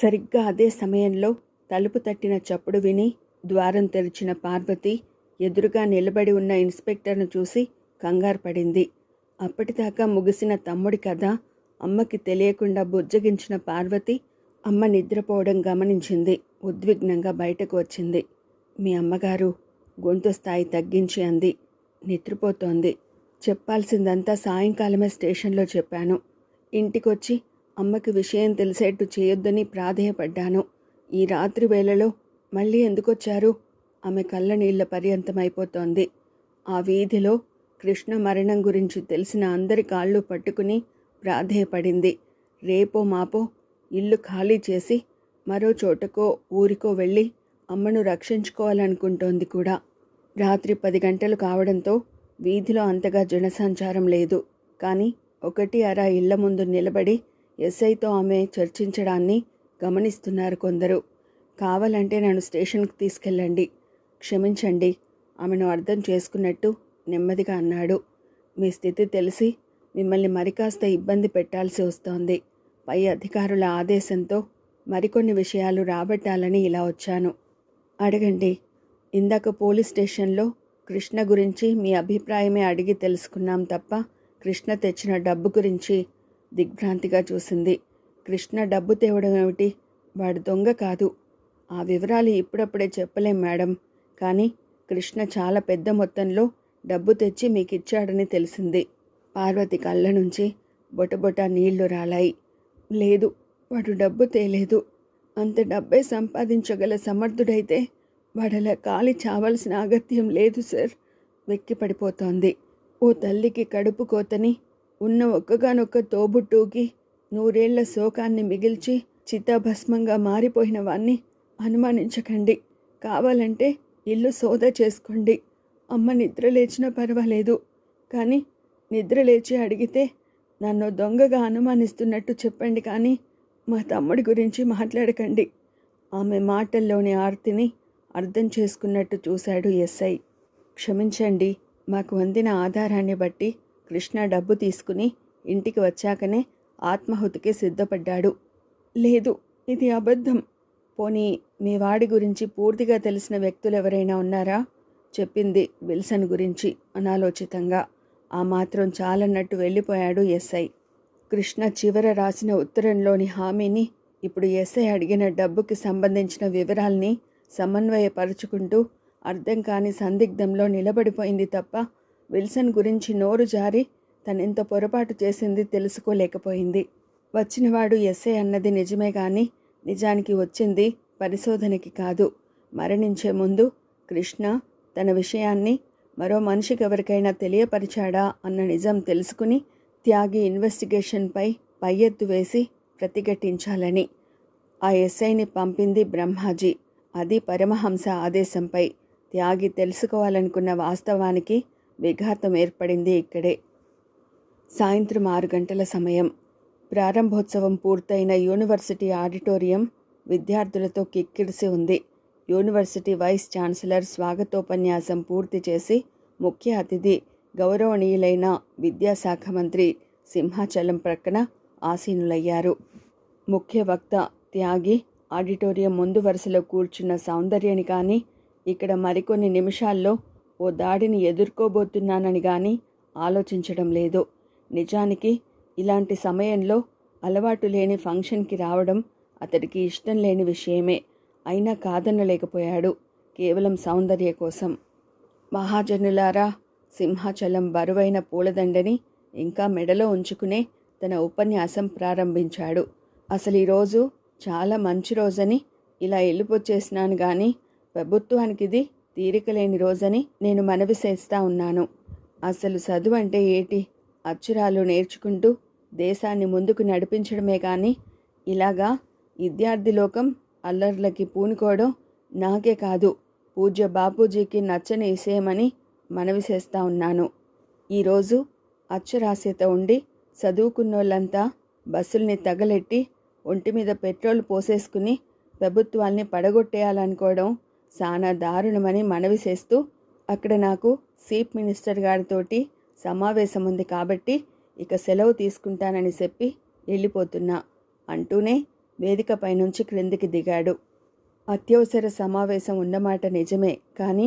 సరిగ్గా అదే సమయంలో తలుపు తట్టిన చప్పుడు విని ద్వారం తెరిచిన పార్వతి ఎదురుగా నిలబడి ఉన్న ఇన్స్పెక్టర్ను చూసి కంగారు పడింది. అప్పటిదాకా ముగిసిన తమ్ముడి కథ అమ్మకి తెలియకుండా బుజ్జగించిన పార్వతి అమ్మ నిద్రపోవడం గమనించింది. ఉద్విగ్నంగా బయటకు వచ్చింది. మీ అమ్మగారు గొంతు స్థాయి తగ్గించి అంది. నిద్రపోతోంది. చెప్పాల్సిందంతా సాయంకాలమే స్టేషన్లో చెప్పాను. ఇంటికొచ్చి అమ్మకి విషయం తెలిసేట్టు చేయొద్దని ప్రాధేయపడ్డాను. ఈ రాత్రి వేళలో మళ్ళీ ఎందుకొచ్చారు? ఆమె కళ్ళ నీళ్ల పర్యంతమైపోతోంది. ఆ వీధిలో కృష్ణ మరణం గురించి తెలిసిన అందరి కాళ్ళు పట్టుకుని ప్రాధేయపడింది. రేపో మాపో ఇల్లు ఖాళీ చేసి మరో చోటకో ఊరికో వెళ్ళి అమ్మను రక్షించుకోవాలనుకుంటోంది కూడా. రాత్రి 10 గంటలు కావడంతో వీధిలో అంతగా జనసంచారం లేదు. కానీ ఒకటి అర ఇళ్ల ముందు నిలబడి ఎస్ఐతో ఆమె చర్చించడాన్ని గమనిస్తున్నారు కొందరు. కావాలంటే నన్ను స్టేషన్కి తీసుకెళ్ళండి. క్షమించండి, ఆమెను అర్థం చేసుకున్నట్టు నెమ్మదిగా అన్నాడు. మీ స్థితి తెలిసి మిమ్మల్ని మరికాస్త ఇబ్బంది పెట్టాల్సి వస్తోంది. పై అధికారుల ఆదేశంతో మరికొన్ని విషయాలు రాబట్టాలని ఇలా వచ్చాను. అడగండి. ఇందాక పోలీస్ స్టేషన్లో కృష్ణ గురించి మీ అభిప్రాయమే అడిగి తెలుసుకున్నాం తప్ప కృష్ణ తెచ్చిన డబ్బు గురించి దిగ్భ్రాంతిగా చూసింది. కృష్ణ డబ్బు తేవడం ఏమిటి? వాడు దొంగ కాదు. ఆ వివరాలు ఇప్పుడప్పుడే చెప్పలేం మేడం. కానీ కృష్ణ చాలా పెద్ద మొత్తంలో డబ్బు తెచ్చి మీకు ఇచ్చాడని తెలిసింది. పార్వతి కళ్ళ నుంచి బొటబొట నీళ్లు రాలాయి. లేదు, వాడు డబ్బు తేలేదు. అంత డబ్బే సంపాదించగల సమర్థుడైతే వాడలా కాలి చావాల్సిన అగత్యం లేదు సార్. వెక్కిపడిపోతోంది. ఓ తల్లికి కడుపు కోతని ఉన్న ఒక్కగానొక్క తోబుట్టూకి 100 ఏళ్ల శోకాన్ని మిగిల్చి చితాభస్మంగా మారిపోయిన వాణ్ణి అనుమానించకండి. కావాలంటే ఇల్లు సోదా చేసుకోండి. అమ్మ నిద్ర లేచినా పర్వాలేదు. కానీ నిద్ర లేచి అడిగితే నన్ను దొంగగా అనుమానిస్తున్నట్టు చెప్పండి. కానీ మా తమ్ముడి గురించి మాట్లాడకండి. ఆమె మాటల్లోని ఆర్తిని అర్థం చేసుకున్నట్టు చూశాడు ఎస్ఐ. క్షమించండి, మాకు అందిన ఆధారాన్ని బట్టి కృష్ణ డబ్బు తీసుకుని ఇంటికి వచ్చాకనే ఆత్మాహుతికి సిద్ధపడ్డాడు. లేదు, ఇది అబద్ధం. పోనీ మీ వాడి గురించి పూర్తిగా తెలిసిన వ్యక్తులు ఎవరైనా ఉన్నారా? చెప్పింది విల్సన్ గురించి అనాలోచితంగా. ఆ మాత్రం చాలన్నట్టు వెళ్ళిపోయాడు ఎస్ఐ. కృష్ణ చివర రాసిన ఉత్తరంలోని హామీని, ఇప్పుడు ఎస్ఐ అడిగిన డబ్బుకి సంబంధించిన వివరాల్ని సమన్వయపరుచుకుంటూ అర్థం కాని సందిగ్ధంలో నిలబడిపోయింది తప్ప విల్సన్ గురించి నోరు జారి తనెంత పొరపాటు చేసింది తెలుసుకోలేకపోయింది. వచ్చినవాడు ఎస్ఐ అన్నది నిజమే కానీ నిజానికి వచ్చింది పరిశోధనకి కాదు. మరణించే ముందు కృష్ణ తన విషయాన్ని మరో మనిషికి ఎవరికైనా తెలియపరిచాడా అన్న నిజం తెలుసుకుని త్యాగి ఇన్వెస్టిగేషన్పై పై ఎత్తు వేసి ప్రతిఘటించాలని. ఆ ఎస్ఐని పంపింది బ్రహ్మాజీ. అది పరమహంస ఆదేశంపై. త్యాగి తెలుసుకోవాలనుకున్న వాస్తవానికి విఘాతం ఏర్పడింది ఇక్కడే. సాయంత్రం 6 గంటల సమయం. ప్రారంభోత్సవం పూర్తయిన యూనివర్సిటీ ఆడిటోరియం విద్యార్థులతో కిక్కిరిసి ఉంది. యూనివర్సిటీ వైస్ ఛాన్సలర్ స్వాగతోపన్యాసం పూర్తి చేసి ముఖ్య అతిథి గౌరవనీయులైన విద్యాశాఖ మంత్రి సింహాచలం ప్రక్కన ఆసీనులయ్యారు. ముఖ్య వక్త త్యాగి ఆడిటోరియం ముందు వరుసలో కూర్చున్న సౌందర్యని కానీ, ఇక్కడ మరికొన్ని నిమిషాల్లో ఓ దాడిని ఎదుర్కోబోతున్నానని కానీ ఆలోచించడం లేదు. నిజానికి ఇలాంటి సమయంలో అలవాటు లేని ఫంక్షన్కి రావడం అతడికి ఇష్టం లేని విషయమే. అయినా కాదనలేకపోయాడు, కేవలం సౌందర్య కోసం. మహాజనులారా, సింహాచలం బరువైన పూలదండని ఇంకా మెడలో ఉంచుకునే తన ఉపన్యాసం ప్రారంభించాడు. అసలు ఈరోజు చాలా మంచి రోజని ఇలా వెళ్ళిపోచ్చేసినాను కానీ ప్రభుత్వానికి ఇది తీరికలేని రోజని నేను మనవి చేస్తా ఉన్నాను. అసలు చదువు అంటే ఏటి? అక్షరాలు నేర్చుకుంటూ దేశాన్ని ముందుకు నడిపించడమే కానీ ఇలాగా విద్యార్థి లోకం అల్లర్లకి పూనుకోవడం నాకే కాదు, పూజ్య బాపూజీకి నచ్చని విషయమని మనవి చేస్తా ఉన్నాను. ఈరోజు అక్షరాస్యత ఉండి చదువుకున్నోళ్ళంతా బస్సుల్ని తగలెట్టి ఒంటి మీద పెట్రోల్ పోసేసుకుని ప్రభుత్వాల్ని పడగొట్టేయాలనుకోవడం చాలా దారుణమని మనవి చేస్తూ, అక్కడ నాకు చీఫ్ మినిస్టర్ గారితోటి సమావేశం ఉంది కాబట్టి ఇక సెలవు తీసుకుంటానని చెప్పి వెళ్ళిపోతున్నా అంటూనే వేదికపై నుంచి క్రిందికి దిగాడు. అత్యవసర సమావేశం ఉన్నమాట నిజమే, కానీ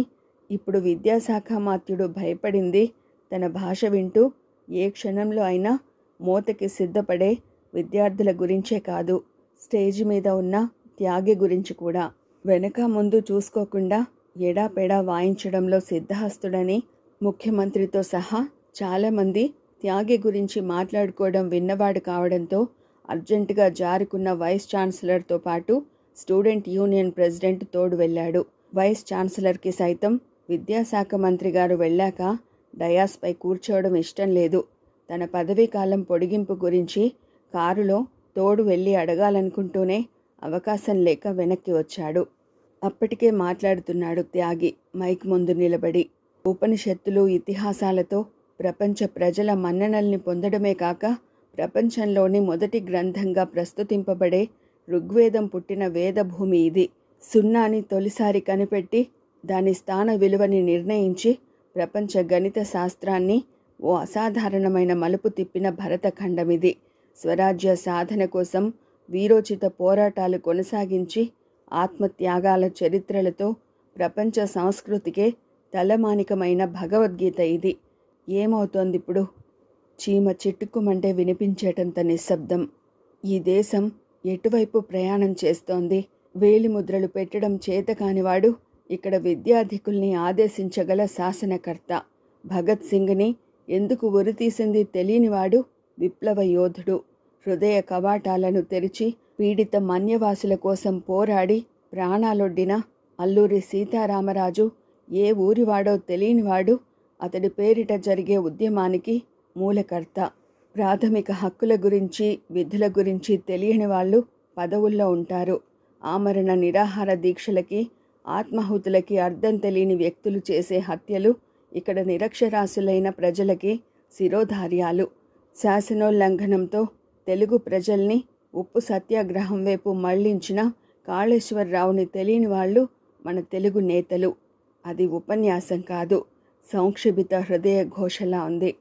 ఇప్పుడు విద్యాశాఖ మాత్యుడు భయపడింది తన భాష వింటూ ఏ క్షణంలో అయినా మోతకి సిద్ధపడే విద్యార్థుల గురించే కాదు, స్టేజి మీద ఉన్న త్యాగి గురించి కూడా. వెనక ముందు చూసుకోకుండా ఎడాపెడా వాయించడంలో సిద్ధహస్తుడని ముఖ్యమంత్రితో సహా చాలామంది త్యాగి గురించి మాట్లాడుకోవడం విన్నవాడు కావడంతో అర్జెంటుగా జారుకున్న వైస్ ఛాన్సలర్తో పాటు స్టూడెంట్ యూనియన్ ప్రెసిడెంట్ తోడు వెళ్ళాడు. వైస్ ఛాన్సలర్కి సైతం విద్యాశాఖ మంత్రి గారు వెళ్ళాక డయాస్పై కూర్చోవడం ఇష్టం లేదు. తన పదవీ కాలం పొడిగింపు గురించి కారులో తోడు వెళ్ళి అడగాలనుకుంటూనే అవకాశం లేక వెనక్కి వచ్చాడు. అప్పటికే మాట్లాడుతున్నాడు త్యాగి మైక్ ముందు నిలబడి. ఉపనిషత్తులు, ఇతిహాసాలతో ప్రపంచ ప్రజల మన్ననల్ని పొందడమే కాక ప్రపంచంలోని మొదటి గ్రంథంగా ప్రస్తుతింపబడే ఋగ్వేదం పుట్టిన వేదభూమి ఇది. సున్నాని తొలిసారి కనిపెట్టి దాని స్థాన విలువని నిర్ణయించి ప్రపంచ గణిత శాస్త్రాన్ని ఓ అసాధారణమైన మలుపు తిప్పిన భరతఖండమిది. స్వరాజ్య సాధన కోసం వీరోచిత పోరాటాలు కొనసాగించి ఆత్మత్యాగాల చరిత్రలతో ప్రపంచ సంస్కృతికే తలమానికమైన భగవద్గీత ఇది. ఏమవుతోందిప్పుడు? చీమ చిట్టుకుమంటే వినిపించేటంత నిశ్శబ్దం. ఈ దేశం ఎటువైపు ప్రయాణం చేస్తోంది? వేలిముద్రలు పెట్టడం చేతకానివాడు ఇక్కడ విద్యాధికుల్ని ఆదేశించగల శాసనకర్త. భగత్ సింగ్ని ఎందుకు ఉరితీసింది తెలియనివాడు విప్లవ యోధుడు. హృదయ కవాటాలను తెరిచి పీడిత మన్యవాసుల కోసం పోరాడి ప్రాణాలొడ్డిన అల్లూరి సీతారామరాజు ఏ ఊరివాడో తెలియనివాడు అతడి పేరిట జరిగే ఉద్యమానికి మూలకర్త. ప్రాథమిక హక్కుల గురించి, విధుల గురించి తెలియని వాళ్ళు పదవుల్లో ఉంటారు. ఆమరణ నిరాహార దీక్షలకి, ఆత్మాహుతులకి అర్థం తెలియని వ్యక్తులు చేసే హత్యలు ఇక్కడ నిరక్షరాస్యులైన ప్రజలకి శిరోధార్యాలు. శాసనోల్లంఘనంతో తెలుగు ప్రజల్ని ఉప్పు సత్యాగ్రహం వైపు మళ్లించిన కాళేశ్వరరావుని తెలియని వాళ్ళు మన తెలుగు నేతలు. అది ఉపన్యాసం కాదు, సంక్షిప్త హృదయ ఘోషలా ఉంది.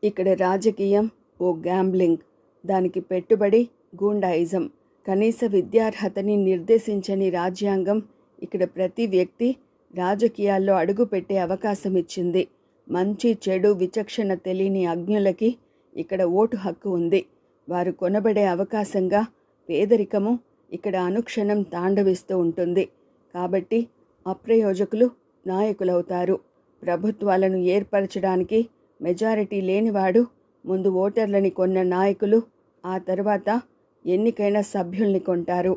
ఇక్కడ రాజకీయం ఓ గ్యాంబ్లింగ్, దానికి పెట్టుబడి గూండాయిజం. కనీస విద్యార్హతని నిర్దేశించని రాజ్యాంగం ఇక్కడ ప్రతి వ్యక్తి రాజకీయాల్లో అడుగుపెట్టే అవకాశం ఇచ్చింది. మంచి చెడు విచక్షణ తెలియని అజ్ఞులకి ఇక్కడ ఓటు హక్కు ఉంది. వారు కొనబడే అవకాశంగా పేదరికము ఇక్కడ అనుక్షణం తాండవిస్తూ ఉంటుంది. కాబట్టి అప్రయోజకులు నాయకులవుతారు. ప్రభుత్వాలను ఏర్పరచడానికి మెజారిటీ లేనివాడు ముందు ఓటర్లని కొన్న నాయకులు ఆ తర్వాత ఎన్నికైన సభ్యుల్ని కొంటారు.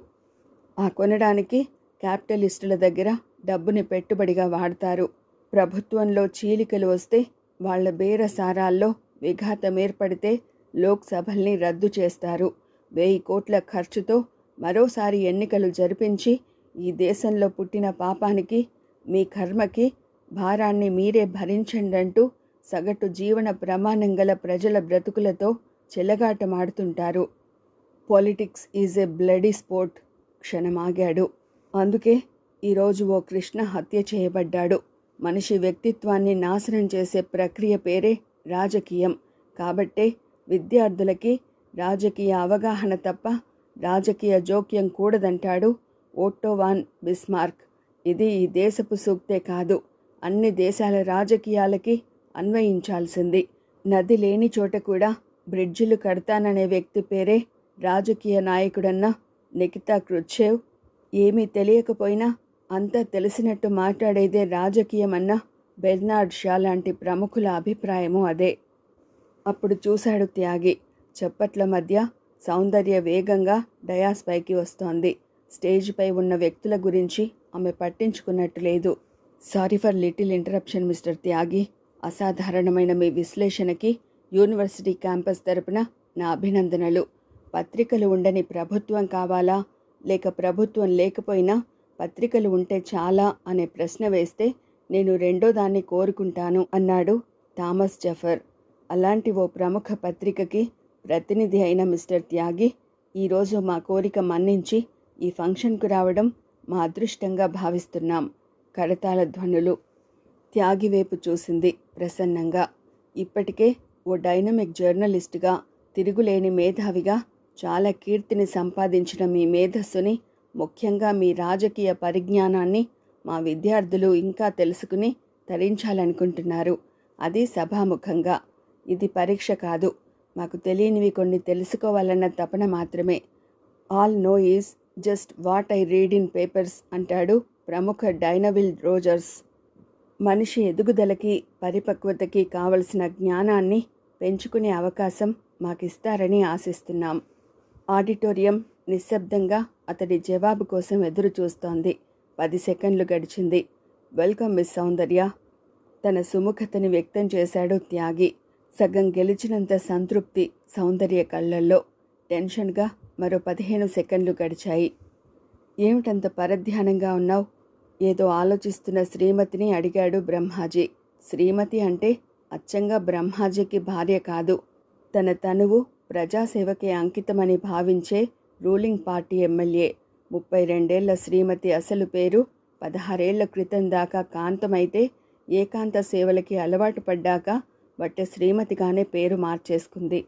ఆ కొనడానికి క్యాపిటలిస్టుల దగ్గర డబ్బుని పెట్టుబడిగా వాడతారు. ప్రభుత్వంలో చీలికలు వస్తే వాళ్ల బేరసారాల్లో విఘాతం ఏర్పడితే లోక్సభల్ని రద్దు చేస్తారు. 1000 కోట్ల ఖర్చుతో మరోసారి ఎన్నికలు జరిపించి ఈ దేశంలో పుట్టిన పాపానికి, మీ కర్మకి భారాన్ని మీరే భరించండంటూ సగటు జీవన ప్రమాణం గల ప్రజల బ్రతుకులతో చెలగాటమాడుతుంటారు. Politics is a bloody sport. క్షణమాగాడు. అందుకే ఈరోజు ఓ కృష్ణ హత్య చేయబడ్డాడు. మనిషి వ్యక్తిత్వాన్ని నాశనం చేసే ప్రక్రియ పేరే రాజకీయం. కాబట్టే విద్యార్థులకి రాజకీయ అవగాహన తప్ప రాజకీయ జోక్యం కూడదంటాడు ఓట్టో వాన్ బిస్మార్క్. ఇది ఈ దేశపు సూక్తే కాదు, అన్ని దేశాల రాజకీయాలకి అన్వయించాల్సింది. నది లేని చోట కూడా బ్రిడ్జిలు కడతాననే వ్యక్తి పేరే రాజకీయ నాయకుడన్న నికితా క్రుచ్చేవ్. ఏమీ తెలియకపోయినా అంతా తెలిసినట్టు మాట్లాడేదే రాజకీయమన్న బెర్నార్డ్ షా లాంటి ప్రముఖుల అభిప్రాయము అదే. అప్పుడు చూశాడు త్యాగి. చప్పట్ల మధ్య సౌందర్య వేగంగా డయాస్ పైకి వస్తోంది. స్టేజ్పై ఉన్న వ్యక్తుల గురించి ఆమె పట్టించుకున్నట్టు లేదు. Sorry for little interruption mister Tyagi. అసాధారణమైన మీ విశ్లేషణకి యూనివర్సిటీ క్యాంపస్ తరపున నా అభినందనలు. పత్రికలు ఉండని ప్రభుత్వం కావాలా, లేక ప్రభుత్వం లేకపోయినా పత్రికలు ఉంటే చాలా అనే ప్రశ్న వేస్తే నేను రెండో దాన్ని కోరుకుంటాను అన్నాడు థామస్ జఫర్. అలాంటి ఓ ప్రముఖ పత్రికకి ప్రతినిధి అయిన మిస్టర్ త్యాగి ఈరోజు మా కోరిక మన్నించి ఈ ఫంక్షన్కు రావడం మా అదృష్టంగా భావిస్తున్నాం. కరతాళ ధ్వనులు. త్యాగి వైపు చూసింది ప్రసన్నంగా. ఇప్పటికే ఓ డైనమిక్ జర్నలిస్టుగా, తిరుగులేని మేధావిగా చాలా కీర్తిని సంపాదించిన మీ మేధస్సుని, ముఖ్యంగా మీ రాజకీయ పరిజ్ఞానాన్ని మా విద్యార్థులు ఇంకా తెలుసుకుని తరించాలనుకుంటున్నారు. అది సభాముఖంగా. ఇది పరీక్ష కాదు. మాకు తెలియనివి కొన్ని తెలుసుకోవాలన్న తపన మాత్రమే. All know is just what I read in papers అంటాడు ప్రముఖ డైనవిల్ రోజర్స్. మనిషి ఎదుగుదలకి, పరిపక్వతకి కావలసిన జ్ఞానాన్ని పెంచుకునే అవకాశం మాకిస్తారని ఆశిస్తున్నాం. ఆడిటోరియం నిశ్శబ్దంగా అతడి జవాబు కోసం ఎదురు చూస్తోంది. 10 సెకండ్లు గడిచింది. వెల్కమ్ మిస్ సౌందర్య. తన సుముఖతని వ్యక్తం చేశాడు త్యాగి. సగం గెలిచినంత సంతృప్తి సౌందర్య కళ్ళల్లో. టెన్షన్గా మరో 15 సెకండ్లు గడిచాయి. ఏమిటంత పరధ్యానంగా ఉన్నావు? ఏదో ఆలోచిస్తున్న శ్రీమతిని అడిగాడు బ్రహ్మాజీ. శ్రీమతి అంటే అచ్చంగా బ్రహ్మాజీకి భార్య కాదు. తన తనువు ప్రజాసేవకే అంకితమని భావించే రూలింగ్ పార్టీ ఎమ్మెల్యే. 32 శ్రీమతి అసలు పేరు 16 క్రితం దాకా కాంతమైతే ఏకాంత సేవలకి అలవాటు పడ్డాక బట్ట శ్రీమతిగానే పేరు మార్చేసుకుంది.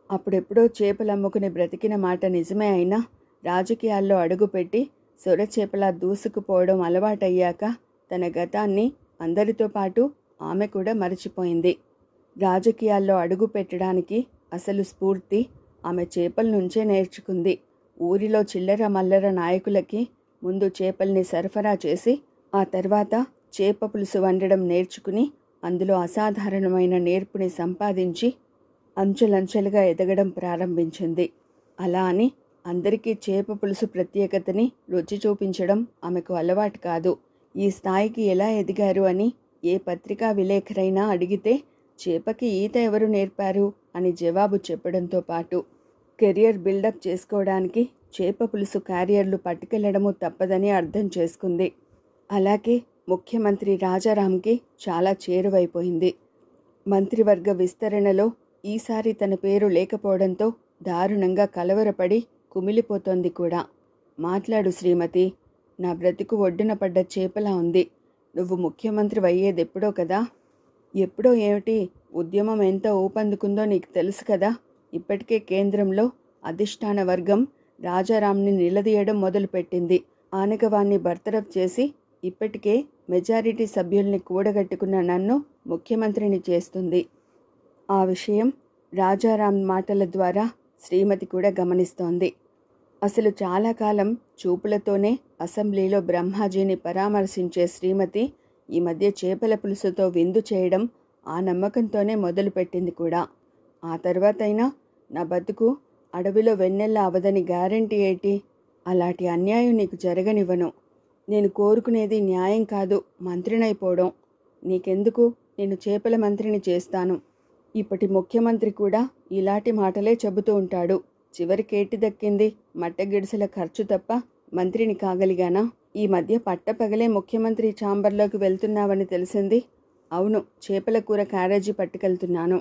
అప్పుడెప్పుడో చేపలమ్ముకుని బ్రతికిన మాట నిజమే అయినా రాజకీయాల్లో అడుగుపెట్టి సొరచేపలా దూసుకుపోవడం అలవాటయ్యాక తన గతాన్ని అందరితో పాటు ఆమె కూడా మరచిపోయింది. రాజకీయాల్లో అడుగు పెట్టడానికి అసలు స్ఫూర్తి ఆమె చేపల నుంచే నేర్చుకుంది. ఊరిలో చిల్లర మల్లర నాయకులకి ముందు చేపల్ని సరఫరా చేసి ఆ తర్వాత చేప పులుసు వండడం నేర్చుకుని అందులో అసాధారణమైన నేర్పుని సంపాదించి అంచెలంచెలుగా ఎదగడం ప్రారంభించింది. అలా అని అందరికీ చేప పులుసు ప్రత్యేకతని రుచి చూపించడం ఆమెకు అలవాటు కాదు. ఈ స్థాయికి ఎలా ఎదిగారు అని ఏ పత్రికా విలేకరైనా అడిగితే చేపకి ఈత ఎవరు నేర్పారు అని జవాబు చెప్పడంతో పాటు కెరియర్ బిల్డప్ చేసుకోవడానికి చేప పులుసు క్యారియర్లు పట్టుకెళ్లడము తప్పదని అర్థం చేసుకుంది. అలాగే ముఖ్యమంత్రి రాజారాంకి చాలా చేరువైపోయింది. మంత్రివర్గ విస్తరణలో ఈసారి తన పేరు లేకపోవడంతో దారుణంగా కలవరపడి కుమిలిపోతోంది కూడా. మాట్లాడు శ్రీమతి. నా బ్రతుకు ఒడ్డున పడ్డ చేపలా ఉంది. నువ్వు ముఖ్యమంత్రి అయ్యేదెప్పుడో కదా. ఎప్పుడో ఏమిటి? ఉద్యమం ఎంత ఊపందుకుందో నీకు తెలుసు కదా. ఇప్పటికే కేంద్రంలో అధిష్టాన వర్గం రాజారాంని నిలదీయడం మొదలుపెట్టింది. ఆనగవాన్ని బర్తరఫ్ చేసి ఇప్పటికే మెజారిటీ సభ్యుల్ని కూడగట్టుకున్న నన్ను ముఖ్యమంత్రిని చేస్తుంది. ఆ విషయం రాజారాం మాటల ద్వారా శ్రీమతి కూడా గమనిస్తోంది. అసలు చాలా కాలం చూపులతోనే అసెంబ్లీలో బ్రహ్మాజీని పరామర్శించే శ్రీమతి ఈ మధ్య చేపల పులుసుతో విందు చేయడం ఆ నమ్మకంతోనే మొదలుపెట్టింది కూడా. ఆ తర్వాతైనా నా బతుకు అడవిలో వెన్నెల్ల అవదని గ్యారంటీ ఏంటి? అలాంటి అన్యాయం నీకు జరగనివ్వను. నేను కోరుకునేది న్యాయం కాదు, మంత్రినైపోవడం. నీకెందుకు? నేను చేపల మంత్రిని చేస్తాను. ఇప్పటి ముఖ్యమంత్రి కూడా ఇలాంటి మాటలే చెబుతూ ఉంటాడు. చివరికేటి దక్కింది? మట్టగిడిసెల ఖర్చు తప్ప మంత్రిని కాగలిగానా? ఈ మధ్య పట్టపగలే ముఖ్యమంత్రి ఛాంబర్లోకి వెళ్తున్నావని తెలిసింది. అవును, చేపల కూర క్యారేజీ పట్టుకెళ్తున్నాను.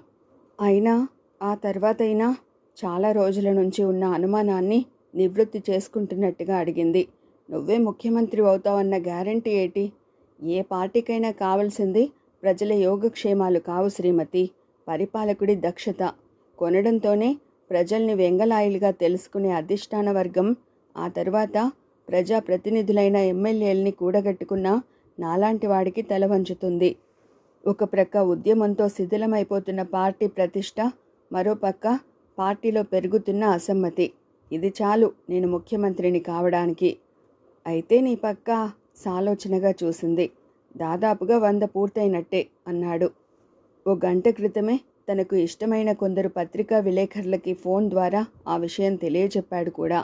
అయినా ఆ తర్వాతైనా చాలా రోజుల నుంచి ఉన్న అనుమానాన్ని నివృత్తి చేసుకుంటున్నట్టుగా అడిగింది. నువ్వే ముఖ్యమంత్రి అవుతావన్న గ్యారంటీ ఏంటి? ఏ పార్టీకైనా కావాల్సింది ప్రజల యోగక్షేమాలు కావు శ్రీమతి, పరిపాలకుడి దక్షత. కొనడంతోనే ప్రజల్ని వెంగళాయిలుగా తెలుసుకునే అధిష్టాన వర్గం ఆ తర్వాత ప్రజాప్రతినిధులైన ఎమ్మెల్యేలని కూడగట్టుకున్న నాలాంటి వాడికి తల వంచుతుంది. ఒక ప్రక్క ఉద్యమంతో శిథిలమైపోతున్న పార్టీ ప్రతిష్ట, మరోపక్క పార్టీలో పెరుగుతున్న అసమ్మతి. ఇది చాలు నేను ముఖ్యమంత్రిని కావడానికి. అయితే నీ పక్క సాలోచనగా చూసింది. దాదాపుగా 100 పూర్తయినట్టే అన్నాడు. ఓ గంట క్రితమే తనకు ఇష్టమైన కొందరు పత్రికా విలేకరులకి ఫోన్ ద్వారా ఆ విషయం తెలియజెప్పాడు కూడా.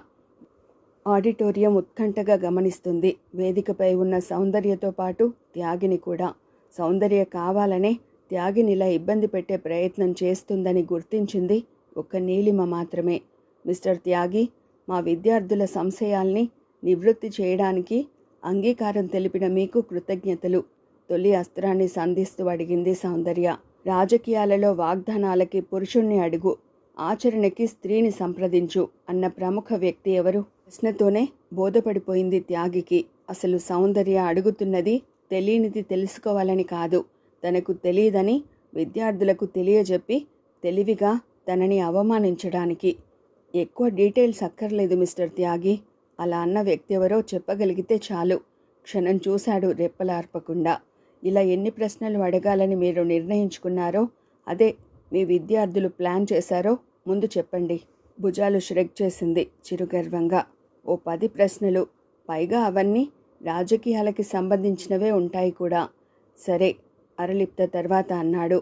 ఆడిటోరియం ఉత్కంఠగా గమనిస్తుంది. వేదికపై ఉన్న సౌందర్యతో పాటు త్యాగిని కూడా. సౌందర్య కావాలనే త్యాగినిలా ఇబ్బంది పెట్టే ప్రయత్నం చేస్తుందని గుర్తించింది ఒక్క నీలిమ మాత్రమే. మిస్టర్ త్యాగి, మా విద్యార్థుల సంశయాల్ని నివృత్తి చేయడానికి అంగీకారం తెలిపిన మీకు కృతజ్ఞతలు. తొలి అస్త్రాన్ని సంధిస్తూ అడిగింది సౌందర్య. రాజకీయాలలో వాగ్దానాలకి పురుషుణ్ణి అడుగు, ఆచరణకి స్త్రీని సంప్రదించు అన్న ప్రముఖ వ్యక్తి ఎవరు? ప్రశ్నతోనే బోధపడిపోయింది త్యాగికి. అసలు సౌందర్య అడుగుతున్నది తెలియనిది తెలుసుకోవాలని కాదు, తనకు తెలియదని విద్యార్థులకు తెలియజెప్పి తెలివిగా తనని అవమానించడానికి. ఎక్కువ డీటెయిల్స్ అక్కర్లేదు మిస్టర్ త్యాగి. అలా అన్న వ్యక్తి ఎవరో చెప్పగలిగితే చాలు. క్షణం చూశాడు రెప్పలార్పకుండా. ఇలా ఎన్ని ప్రశ్నలు అడగాలని మీరు నిర్ణయించుకున్నారో, అదే మీ విద్యార్థులు ప్లాన్ చేశారో ముందు చెప్పండి. భుజాలు ష్రెగ్ చేసింది చిరుగర్వంగా. ఓ 10 ప్రశ్నలు, పైగా అవన్నీ రాజకీయాలకి సంబంధించినవే ఉంటాయి కూడా. సరే, అరలిప్త తర్వాత అన్నాడు.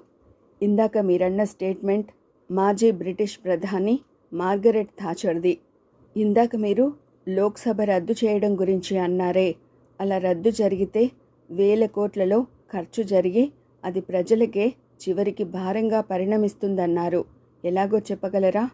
ఇందాక మీరన్న స్టేట్మెంట్ మాజీ బ్రిటిష్ ప్రధాని మార్గరెట్ థాచర్ది. ఇందాక మీరు లోక్సభ రద్దు చేయడం గురించి అన్నారే, అలా రద్దు జరిగితే వేల కోట్లలో ఖర్చు జరిగి అది ప్రజలకే చివరికి భారంగా పరిణమిస్తుందన్నారు. ఎలాగో చెప్పగలరా?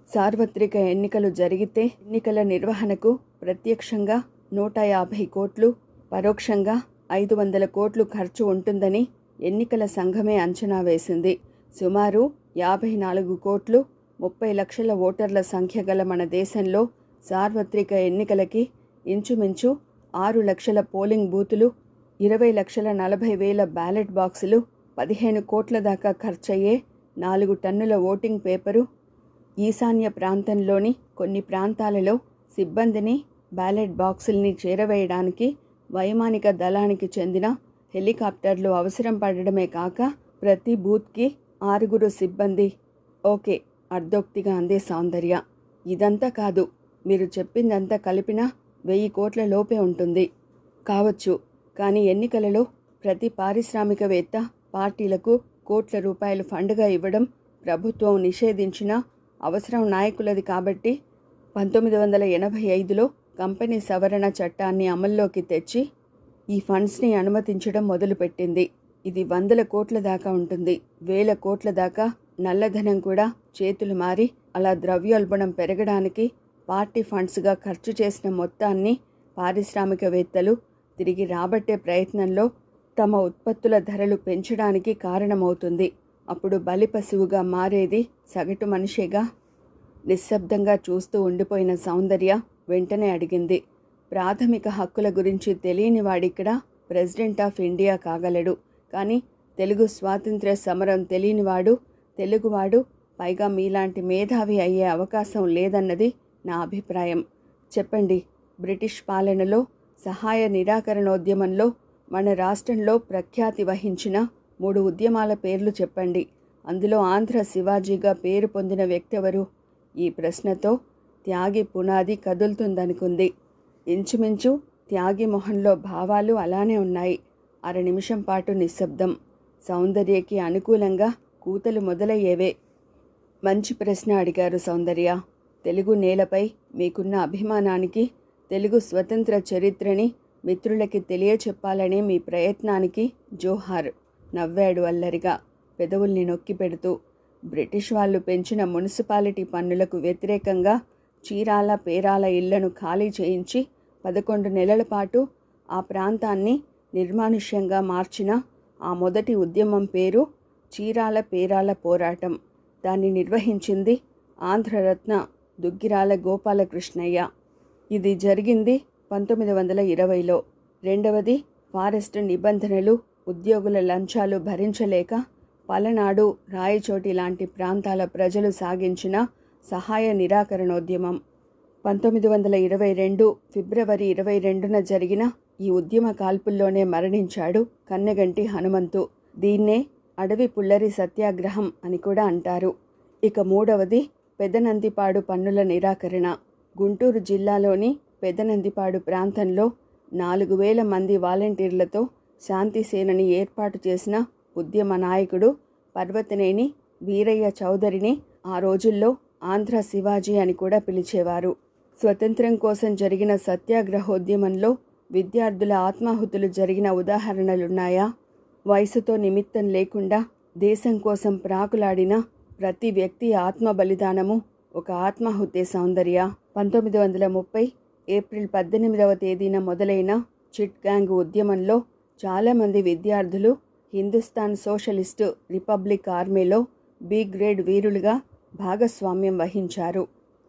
సార్వత్రిక ఎన్నికలు జరిగితే ఎన్నికల నిర్వహణకు ప్రత్యక్షంగా 150 కోట్లు, పరోక్షంగా 500 కోట్లు ఖర్చు ఉంటుందని ఎన్నికల సంఘమే అంచనా వేసింది. సుమారు 54 కోట్లు, 30 లక్షల ఓటర్ల సంఖ్య గల మన దేశంలో సార్వత్రిక ఎన్నికలకి ఇంచుమించు 6 లక్షల పోలింగ్ బూతులు, 20,40,000 బ్యాలెట్ బాక్సులు, 15 కోట్ల దాకా ఖర్చయ్యే 4 టన్నుల ఓటింగ్ పేపరు, ఈశాన్య ప్రాంతంలోని కొన్ని ప్రాంతాలలో సిబ్బందిని, బ్యాలెట్ బాక్సుల్ని చేరవేయడానికి వైమానిక దళానికి చెందిన హెలికాప్టర్లు అవసరం పడడమే కాక ప్రతి బూత్కి 6 సిబ్బంది. ఓకే, అర్ధోక్తిగా అందే సౌందర్య. ఇదంతా కాదు, మీరు చెప్పిందంతా కలిపినా 1000 కోట్ల లోపే ఉంటుంది. కావచ్చు, కానీ ఎన్నికలలో ప్రతి పారిశ్రామికవేత్త పార్టీలకు కోట్ల రూపాయలు ఫండ్గా ఇవ్వడం ప్రభుత్వం నిషేధించిన అవసరం నాయకులది కాబట్టి 1985లో కంపెనీ సవరణ చట్టాన్ని అమల్లోకి తెచ్చి ఈ ఫండ్స్ని అనుమతించడం మొదలుపెట్టింది. ఇది 100 కోట్ల దాకా ఉంటుంది. 1000 కోట్ల దాకా నల్లధనం కూడా చేతులు మారి అలా ద్రవ్యోల్బణం పెరగడానికి పార్టీ ఫండ్స్గా ఖర్చు చేసిన మొత్తాన్ని పారిశ్రామికవేత్తలు తిరిగి రాబట్టే ప్రయత్నంలో తమ ఉత్పత్తుల ధరలు పెంచడానికి కారణమవుతుంది. అప్పుడు బలిపశువుగా మారేది సగటు మనిషేగా. నిశ్శబ్దంగా చూస్తూ ఉండిపోయిన సౌందర్య వెంటనే అడిగింది. ప్రాథమిక హక్కుల గురించి తెలియని వాడిక్కడ ప్రెసిడెంట్ ఆఫ్ ఇండియా కాగలడు, కానీ తెలుగు స్వాతంత్ర్య సమరం తెలియనివాడు తెలుగువాడు, పైగా మీలాంటి మేధావి అయ్యే అవకాశం లేదన్నది నా అభిప్రాయం. చెప్పండి, బ్రిటిష్ పాలనలో సహాయ నిరాకరణోద్యమంలో మన రాష్ట్రంలో ప్రఖ్యాతి వహించిన 3 ఉద్యమాల పేర్లు చెప్పండి. అందులో ఆంధ్ర శివాజీగా పేరు పొందిన వ్యక్తి ఎవరు? ఈ ప్రశ్నతో త్యాగి పునాది కదులుతుందనుకుంది. ఇంచుమించు త్యాగి మొహంలో భావాలు అలానే ఉన్నాయి. 1/2 నిమిషం పాటు నిశ్శబ్దం. సౌందర్యకి అనుకూలంగా కూతలు మొదలయ్యేవే. మంచి ప్రశ్న అడిగారు సౌందర్య. తెలుగు నేలపై మీకున్న అభిమానానికి, తెలుగు స్వతంత్ర చరిత్రని మిత్రులకి తెలియచెప్పాలనే మీ ప్రయత్నానికి జోహార్. నవ్వాడు అల్లరిగా, పెదవుల్ని నొక్కి పెడుతూ. బ్రిటిష్ వాళ్ళు పెంచిన మున్సిపాలిటీ పన్నులకు వ్యతిరేకంగా చీరాల పేరాల ఇళ్లను ఖాళీ చేయించి 11 నెలల పాటు ఆ ప్రాంతాన్ని నిర్మానుష్యంగా మార్చిన ఆ మొదటి ఉద్యమం పేరు చీరాల పేరాల పోరాటం. దాన్ని నిర్వహించింది ఆంధ్రరత్న దుగ్గిరాల గోపాలకృష్ణయ్య. ఇది జరిగింది 1920లో. రెండవది, ఫారెస్ట్ నిబంధనలు, ఉద్యోగుల లంచాలు భరించలేక పలనాడు, రాయచోటి లాంటి ప్రాంతాల ప్రజలు సాగించిన సహాయ నిరాకరణోద్యమం. 1922 ఫిబ్రవరి 22న జరిగిన ఈ ఉద్యమ కాల్పుల్లోనే మరణించాడు కన్నెగంటి హనుమంతు. దీన్నే అడవి పుల్లరి సత్యాగ్రహం అని కూడా అంటారు. ఇక మూడవది, పెదనందిపాడు పన్నుల నిరాకరణ. గుంటూరు జిల్లాలోని పెదనందిపాడు ప్రాంతంలో 4000 మంది వాలంటీర్లతో శాంతిసేనని ఏర్పాటు చేసిన ఉద్యమ నాయకుడు పర్వతనేని వీరయ్య చౌదరిని ఆ రోజుల్లో ఆంధ్ర శివాజీ అని కూడా పిలిచేవారు. స్వతంత్రం కోసం జరిగిన సత్యాగ్రహోద్యమంలో విద్యార్థుల ఆత్మాహుతులు జరిగిన ఉదాహరణలున్నాయా? వయసుతో నిమిత్తం లేకుండా దేశం కోసం ప్రాకులాడిన ప్రతి వ్యక్తి ఆత్మ బలిదానము ఒక ఆత్మాహుతే సౌందర్య. 1930 ఏప్రిల్ 18వ తేదీన మొదలైన చిట్ గ్యాంగ్ ఉద్యమంలో చాలామంది విద్యార్థులు హిందుస్థాన్ సోషలిస్టు రిపబ్లిక్ ఆర్మీలో బి గ్రేడ్ వీరులుగా భాగస్వామ్యం వహించారు.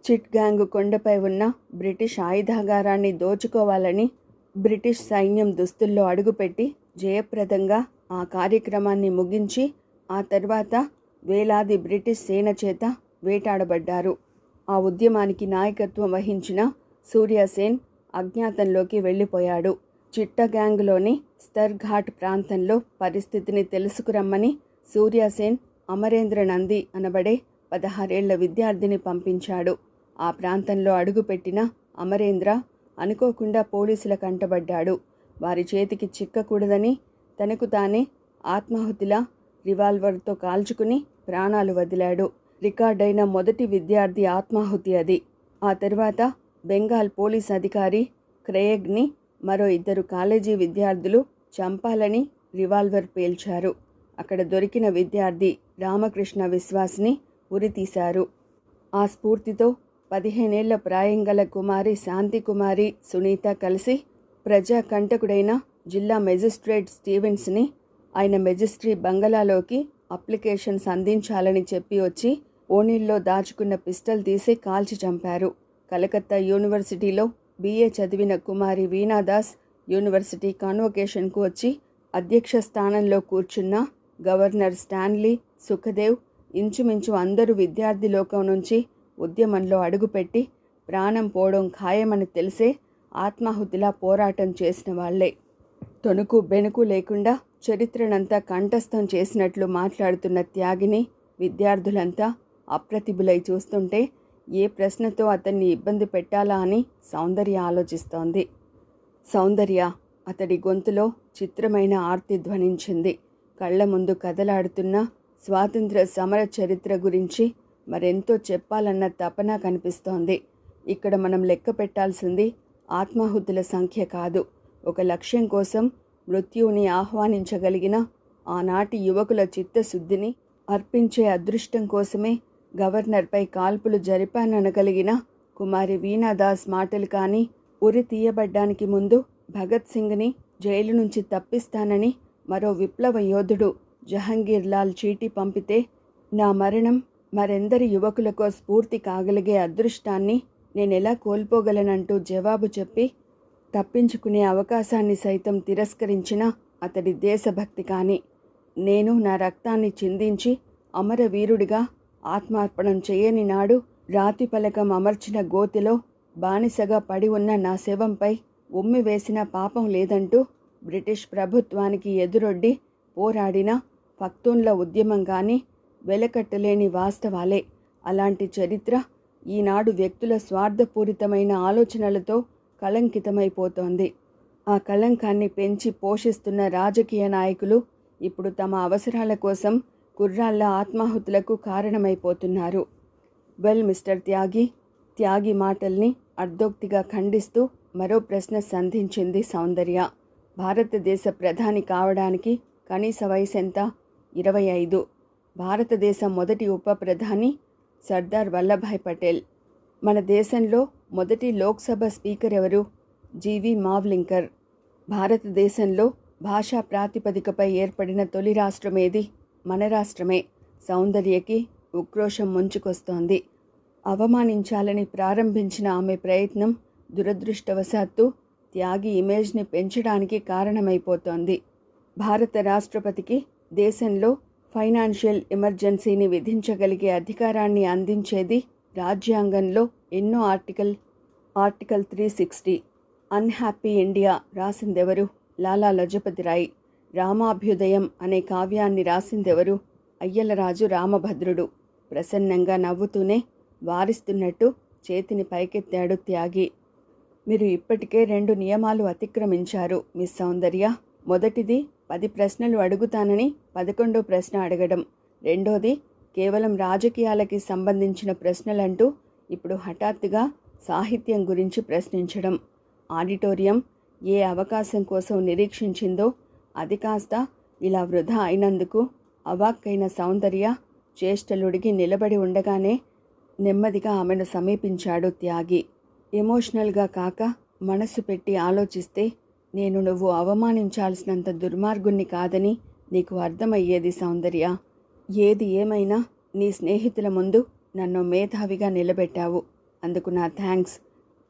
చిట్ గ్యాంగ్ కొండపై ఉన్న బ్రిటిష్ ఆయుధాగారాన్ని దోచుకోవాలని బ్రిటిష్ సైన్యం దుస్తుల్లో అడుగుపెట్టి జయప్రదంగా ఆ కార్యక్రమాన్ని ముగించి ఆ తర్వాత వేలాది బ్రిటిష్ సేన చేత వేటాడబడ్డారు. ఆ ఉద్యమానికి నాయకత్వం వహించిన సూర్యాసేన్ అజ్ఞాతంలోకి వెళ్ళిపోయాడు. చిట్టగాంగ్లోని స్తర్ఘాట్ ప్రాంతంలో పరిస్థితిని తెలుసుకురమ్మని సూర్యాసేన్ అమరేంద్ర నంది అనబడే 16 ఏళ్ల విద్యార్థిని పంపించాడు. ఆ ప్రాంతంలో అడుగుపెట్టిన అమరేంద్ర అనుకోకుండా పోలీసుల కంటబడ్డాడు. వారి చేతికి చిక్కకూడదని తనకు తానే ఆత్మాహుతిలా రివాల్వర్తో కాల్చుకుని ప్రాణాలు వదిలాడు. రికార్డైన మొదటి విద్యార్థి ఆత్మాహుతి అది. ఆ తర్వాత బెంగాల్ పోలీస్ అధికారి క్రేయగ్ని మరో 2 కాలేజీ విద్యార్థులు చంపాలని రివాల్వర్ పేల్చారు. అక్కడ దొరికిన విద్యార్థి రామకృష్ణ విశ్వాస్ని ఉరితీశారు. ఆ స్ఫూర్తితో 15 ఏళ్ల ప్రాయం గల కుమారి శాంతికుమారి సునీత కలిసి ప్రజాకంటకుడైన జిల్లా మెజిస్ట్రేట్ స్టీవెన్స్ని ఆయన మెజిస్ట్రీ బంగళాలోకి అప్లికేషన్స్ అందించాలని చెప్పి వచ్చి ఓణీల్లో దాచుకున్న పిస్టల్ తీసి కాల్చి చంపారు. కలకత్తా యూనివర్సిటీలో BA చదివిన కుమారి వీణాదాస్ యూనివర్సిటీ కాన్వొకేషన్కు వచ్చి అధ్యక్ష స్థానంలో కూర్చున్న గవర్నర్ స్టాన్లీ, సుఖదేవ్ ఇంచుమించు అందరూ విద్యార్థి లోకం నుంచి ఉద్యమంలో అడుగుపెట్టి ప్రాణం పోవడం ఖాయమని తెలిసే ఆత్మాహుతిలా పోరాటం చేసిన వాళ్లే. తొణుకు బెణుకు లేకుండా చరిత్రనంతా కంఠస్థం చేసినట్లు మాట్లాడుతున్న త్యాగిని విద్యార్థులంతా అప్రతిభులై చూస్తుంటే ఏ ప్రశ్నతో అతన్ని ఇబ్బంది పెట్టాలా అని సౌందర్య ఆలోచిస్తోంది. సౌందర్య అతడి గొంతులో చిత్రమైన ఆర్తి ధ్వనించింది. కళ్ల ముందు కదలాడుతున్న స్వాతంత్ర సమర చరిత్ర గురించి మరెంతో చెప్పాలన్న తపన కనిపిస్తోంది. ఇక్కడ మనం లెక్క పెట్టాల్సింది ఆత్మాహుతుల సంఖ్య కాదు, ఒక లక్ష్యం కోసం మృత్యువుని ఆహ్వానించగలిగిన ఆనాటి యువకుల చిత్తశుద్ధిని అర్పించే అదృష్టం కోసమే గవర్నర్పై కాల్పులు జరిపాననగలిగిన కుమారి వీణాదాస్ మాటలు కానీ, ఉరి తీయబడ్డానికి ముందు భగత్ సింగ్ని జైలు నుంచి తప్పిస్తానని మరో విప్లవ యోధుడు జహంగీర్ లాల్ చీటీ పంపితే నా మరణం మరెందరి యువకులకో స్ఫూర్తి కాగలిగే అదృష్టాన్ని నేనెలా కోల్పోగలనంటూ జవాబు చెప్పి తప్పించుకునే అవకాశాన్ని సైతం తిరస్కరించిన అతడి దేశభక్తి కానీ, నేను నా రక్తాన్ని చిందించి అమరవీరుడిగా ఆత్మార్పణం చేయని నాడు రాతి పలకం అమర్చిన గోతిలో బానిసగా పడి ఉన్న నా శవంపై ఉమ్మి వేసిన పాపం లేదంటూ బ్రిటిష్ ప్రభుత్వానికి ఎదురొడ్డి పోరాడిన పఖ్తూన్ల ఉద్యమం కానీ వెలకట్టలేని వాస్తవాలే. అలాంటి చరిత్ర ఈనాడు వ్యక్తుల స్వార్థపూరితమైన ఆలోచనలతో కళంకితమైపోతోంది. ఆ కళంకాన్ని పెంచి పోషిస్తున్న రాజకీయ నాయకులు ఇప్పుడు తమ అవసరాల కోసం కుర్రాళ్ళ ఆత్మాహుతులకు కారణమైపోతున్నారు. వెల్ మిస్టర్ త్యాగి మాటల్ని అర్ధోక్తిగా ఖండిస్తూ మరో ప్రశ్న సంధించింది సౌందర్య. భారతదేశ ప్రధాని కావడానికి కనీస వయసు ఎంత? 25. భారతదేశ మొదటి ఉప ప్రధాని సర్దార్ వల్లభాయ్ పటేల్. మన దేశంలో మొదటి లోక్సభ స్పీకర్ ఎవరు? జీవి మావ్లింకర్. భారతదేశంలో భాషా ప్రాతిపదికపై ఏర్పడిన తొలి రాష్ట్రం ఏది? మన రాష్ట్రమే. సౌందర్యకి ఉక్రోషం ముంచుకొస్తోంది. అవమానించాలని ప్రారంభించిన ఆమె ప్రయత్నం దురదృష్టవశాత్తు త్యాగి ఇమేజ్ని పెంచడానికి కారణమైపోతోంది. భారత రాష్ట్రపతికి దేశంలో ఫైనాన్షియల్ ఎమర్జెన్సీని విధించగలిగే అధికారాన్ని అందించేది రాజ్యాంగంలో ఎన్నో ఆర్టికల్ 360. అన్హ్యాపీ ఇండియా రాసిందెవరు? లాలా లజపతిరాయ్. రామాభ్యుదయం అనే కావ్యాన్ని రాసిందెవరు? అయ్యలరాజు రామభద్రుడు. ప్రసన్నంగా నవ్వుతూనే వారిస్తున్నట్టు చేతిని పైకెత్తాడు త్యాగి. మీరు ఇప్పటికే 2 నియమాలు అతిక్రమించారు మిస్ సౌందర్య. మొదటిది 10 ప్రశ్నలు అడుగుతానని 11వ ప్రశ్న అడగడం. రెండోది కేవలం రాజకీయాలకి సంబంధించిన ప్రశ్నలంటూ ఇప్పుడు హఠాత్తుగా సాహిత్యం గురించి ప్రశ్నించడం. ఆడిటోరియం ఏ అవకాశం కోసం నిరీక్షించిందో అది కాస్త ఇలా వృధా అయినందుకు అవాక్కైన సౌందర్య చేష్టలుడిగి నిలబడి ఉండగానే నెమ్మదిగా ఆమెను సమీపించాడు త్యాగి. ఎమోషనల్గా కాక మనస్సు పెట్టి ఆలోచిస్తే నేను నువ్వు అవమానించాల్సినంత దుర్మార్గుణ్ణి కాదని నీకు అర్థమయ్యేది సౌందర్య. ఏది ఏమైనా నీ స్నేహితుల ముందు నన్ను మేధావిగా నిలబెట్టావు. అందుకు నా థ్యాంక్స్.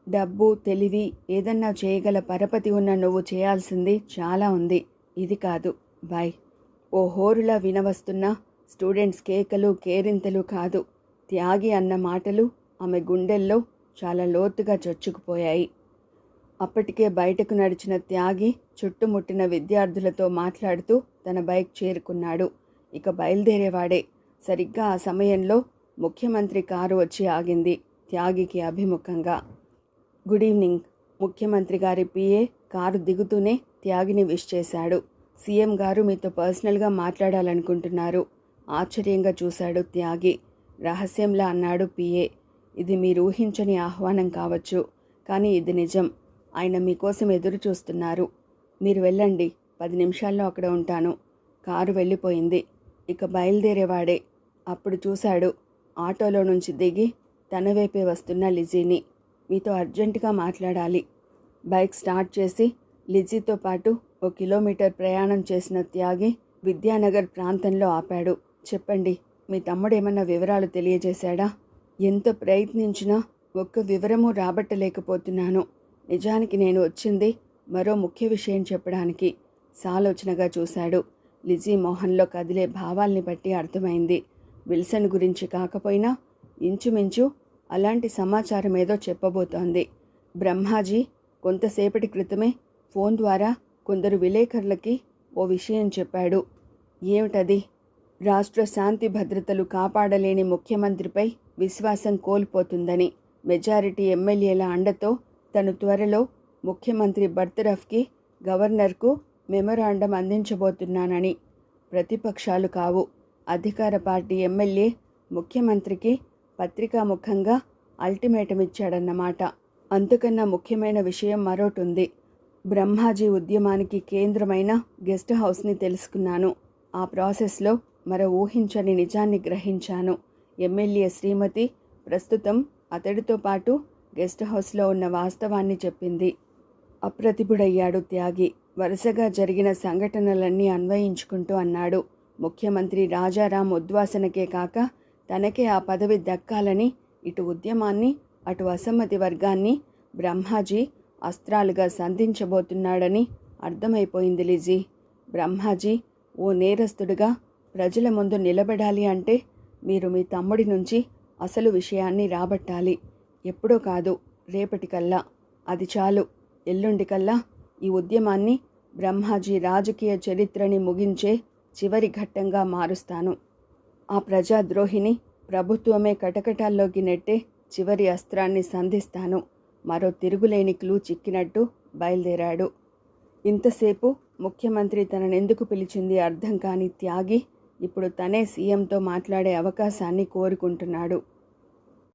డబ్బు, తెలివి ఏదన్నా చేయగల పరపతి ఉన్న నువ్వు చేయాల్సింది చాలా ఉంది. ఇది కాదు. బాయ్. ఓ హోరులా వినవస్తున్న స్టూడెంట్స్ కేకలు కేరింతలు కాదు. త్యాగి అన్న మాటలు ఆమె గుండెల్లో చాలా లోతుగా చొచ్చుకుపోయాయి. అప్పటికే బయటకు నడిచిన త్యాగి చుట్టుముట్టిన విద్యార్థులతో మాట్లాడుతూ తన బైక్ చేరుకున్నాడు. ఇక బయలుదేరేవాడే. సరిగ్గా ఆ సమయంలో ముఖ్యమంత్రి కారు వచ్చి ఆగింది త్యాగికి అభిముఖంగా. Good evening. ముఖ్యమంత్రి గారి పిఏ కారు దిగుతూనే త్యాగిని విష్ చేశాడు. సీఎం గారు మీతో పర్సనల్గా మాట్లాడాలనుకుంటున్నారు. ఆశ్చర్యంగా చూశాడు త్యాగి. రహస్యంలా అన్నాడు పిఏ. ఇది మీరు ఊహించని ఆహ్వానం కావచ్చు, కానీ ఇది నిజం. ఆయన మీకోసం ఎదురు చూస్తున్నారు. మీరు వెళ్ళండి, 10 నిమిషాల్లో అక్కడ ఉంటాను. కారు వెళ్ళిపోయింది. ఇక బయలుదేరేవాడే. అప్పుడు చూశాడు ఆటోలో నుంచి దిగి తన వైపే వస్తున్న లిజీని. మీతో అర్జెంటుగా మాట్లాడాలి. బైక్ స్టార్ట్ చేసి లిజీతో పాటు 1 కిలోమీటర్ ప్రయాణం చేసిన త్యాగి విద్యానగర్ ప్రాంతంలో ఆపాడు. చెప్పండి, మీ తమ్ముడు ఏమన్నా వివరాలు తెలియజేశాడా? ఎంత ప్రయత్నించినా ఒక్క వివరమూ రాబట్టలేకపోతున్నాను. నిజానికి నేను వచ్చింది మరో ముఖ్య విషయం చెప్పడానికి. సాలోచనగా చూశాడు. లిజీ మోహన్లో కదిలే భావాల్ని బట్టి అర్థమైంది. విల్సన్ గురించి కాకపోయినా ఇంచుమించు అలాంటి సమాచారం ఏదో చెప్పబోతోంది. బ్రహ్మాజీ కొంతసేపటి క్రితమే ఫోన్ ద్వారా కొందరు విలేకరులకి ఓ విషయం చెప్పాడు. ఏమిటది? రాష్ట్ర శాంతి భద్రతలు కాపాడలేని ముఖ్యమంత్రిపై విశ్వాసం కోల్పోతుందని, మెజారిటీ ఎమ్మెల్యేల అండతో తను త్వరలో ముఖ్యమంత్రి బర్తరఫ్కి గవర్నర్కు మెమొరాండం అందించబోతున్నానని. ప్రతిపక్షాలు కావు, అధికార పార్టీ ఎమ్మెల్యే ముఖ్యమంత్రికి పత్రికాముఖంగా అల్టిమేటం ఇచ్చాడన్నమాట. అంతకన్నా ముఖ్యమైన విషయం మరోటుంది. బ్రహ్మాజీ ఉద్యమానికి కేంద్రమైన గెస్ట్ హౌస్ని తెలుసుకున్నాను. ఆ ప్రాసెస్లో మరో ఊహించని నిజాన్ని గ్రహించాను. ఎమ్మెల్యే శ్రీమతి ప్రస్తుతం అతడితో పాటు గెస్ట్ హౌస్లో ఉన్న వాస్తవాన్ని చెప్పింది. అప్రతిభుడయ్యాడు త్యాగి. వరుసగా జరిగిన సంఘటనలన్నీ అన్వయించుకుంటూ అన్నాడు. ముఖ్యమంత్రి రాజారాం ఉద్వాసనకే కాక తనకే ఆ పదవి దక్కాలని ఇటు ఉద్యమాన్ని అటు అసమ్మతి వర్గాన్ని బ్రహ్మాజీ అస్త్రాలుగా సంధించబోతున్నాడని అర్థమైపోయింది లిజీ. బ్రహ్మాజీ ఓ నేరస్తుడిగా ప్రజల ముందు నిలబడాలి అంటే మీరు మీ తమ్ముడి నుంచి అసలు విషయాన్ని రాబట్టాలి. ఎప్పుడో కాదు, రేపటికల్లా. అది చాలు. ఎల్లుండికల్లా ఈ ఉద్యమాన్ని బ్రహ్మాజీ రాజకీయ చరిత్రని ముగించే చివరి ఘట్టంగా మారుస్తాను. ఆ ప్రజాద్రోహిని ప్రభుత్వమే కటకటాల్లోకి నెట్టే చివరి అస్త్రాన్ని సంధిస్తాను. మరో తిరుగులేని క్లూ చిక్కినట్టు బయలుదేరాడు. ఇంతసేపు ముఖ్యమంత్రి తననెందుకు పిలిచింది అర్థం కాని త్యాగి ఇప్పుడు తనే సీఎంతో మాట్లాడే అవకాశాన్ని కోరుకుంటున్నాడు.